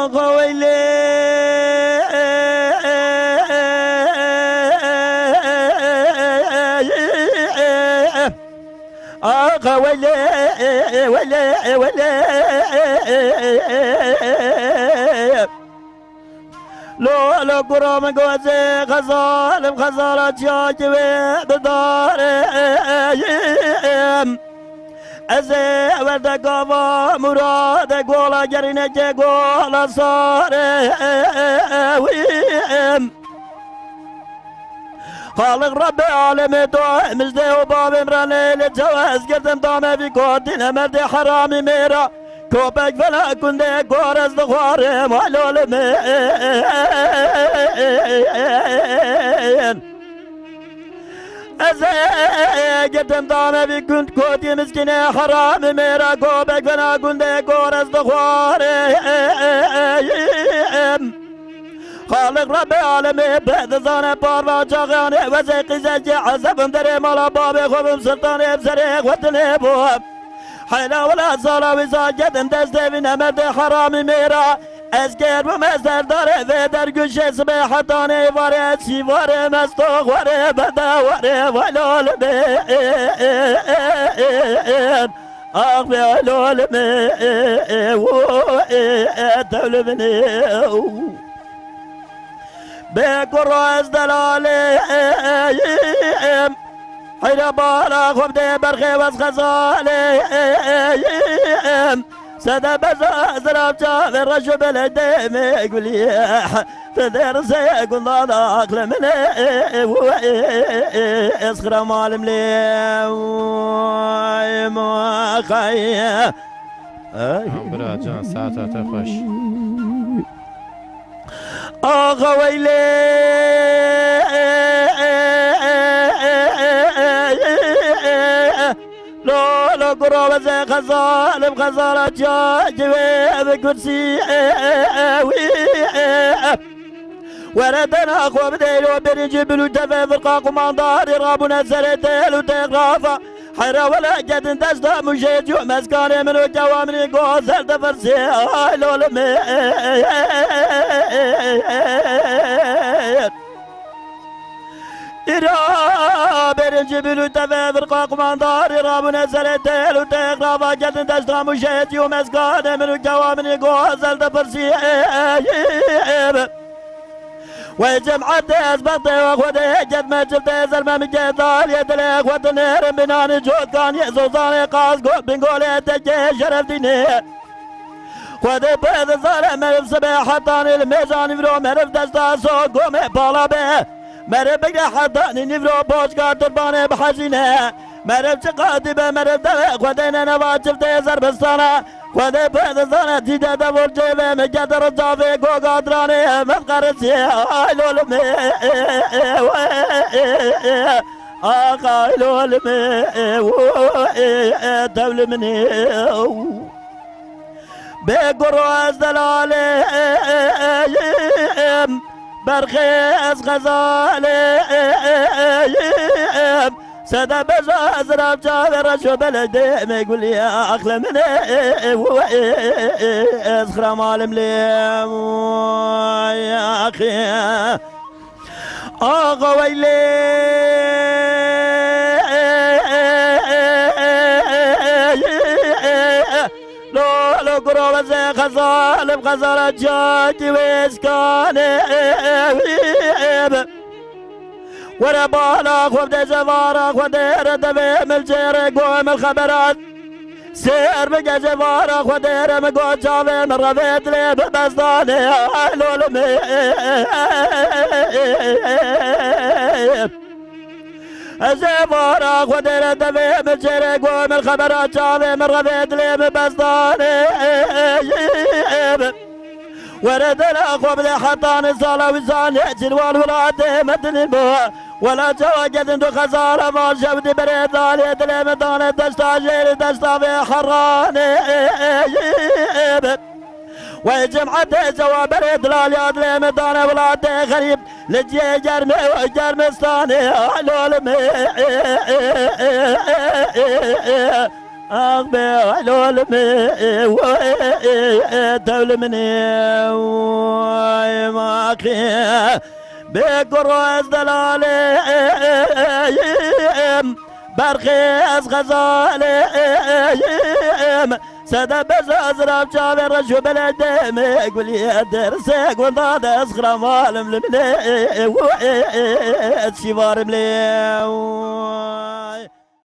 آقا ویلی آقا ویلی ویلی ویلی لو قرام قوزي غزال بغزالة جاجبي بدارم ازي ورد قوى مراد قولا جرينة قولا صارم خالق رب عالمي دعا مجدي وباب امراني للجواز قدم دامي في قوتنا مردي حرامي ميرا كوبك فلا كنت قورز دخواري معلول مين ازي قدم دامي في كنت كوتي مسكيني حرامي ميرا كوبك فلا كنت قورز دخواري خالق رب العالمين بعد زانه بارا جاغاني وزيقي زجي عزبم دري مالا بابي خوبم سلطاني بسريق وطني بواب حيلا ولا صلاة وزاجت اندسته في نمرد حرامي ميرا اسكر بمزدر داره في درگوش سبيحة داني واره سي واره مستوغ واره بدا واره ولول مين آخ ولول مين دول مني بقراز دلالي حين بالا خبدي برخي واسخزالي سدا بزا زراب جاف الرجو بلدي ميقولي تدير سيقول ضادا اقل من اسخرا مالم لي ما خايا برا جان ساعتها تخش آقا ویلی لو قروب زي خزال بخزالة جاجوي بكرسي وردنا أخوة بديلو بريجي بلو تفي فرقا قمانداري رابونا سريتيل وتغرافة حيرا ولا جد دستا مشيجو مسكاني منو جوامني قوزل تفرسي هايلو لمين إرا برنجي بلو تفي فرقا قمانداري رابونا سريتيل وتغرافة جد دستا مشيجو مسكاني منو جوامني قوزل تفرسي وجمعت اسبقتي واخوتي جد ما جبتي زلمه من جدال يدلي اخوتي نير بناني جود كان يزوزاني قاس بنقولي تجي شرف ديني خوتي بيض ظالم مرف سبيح حطاني الميزان يفرو مرف دستا سوق قومي بالا بيه مرف بقى حطاني نفرو بوشكا ترباني بحزينه مرف شقاتي به مرف دوي خوتينا نواج جبتي زربستانه خوتي بيض ظالم تيجا دفور جيبه مجد رجافي قوقا دراني مفقرسي هايلو لمي آقا هايلو لمي دول مني بقروز دلالي برخيز غزالي سدا بزا زراب جاوي رشو بلدي ما يقول لي اخلى مني اسخرا مالم لي يا اخي آقا ويلي لو قروب زي خزال بخزالة جاجي ويسكاني ورا بالا خبدي زفارة خبدي ردبي ملجيري قوم الخبرات سير بقى زفارة خبدي رمي قوم جافي من رفيت لي ببزداني هايلو لمي زفارة خبدي ردبي ملجيري قوم الخبرات جافي من رفيت لي ببزداني ورد الاخوة بلي حطاني صالة وزاني جنوان ولادي مدني بو ولا جواجد اندو خزارة ما شفتي بريد ذالي دلي مداني دشتا جيري دشتا في حراني وجمعتي جوا بريد لالي دلي مداني ولادي غريب لجي جرمي وجرمستاني علولمي آخ بلولمي تولمني وماخي بقروز دلالي برخيز غزالي سادا بزاز راب شابي رشو بلدي قول يا درسك وانت اسخرا مالم لمني شبار ملي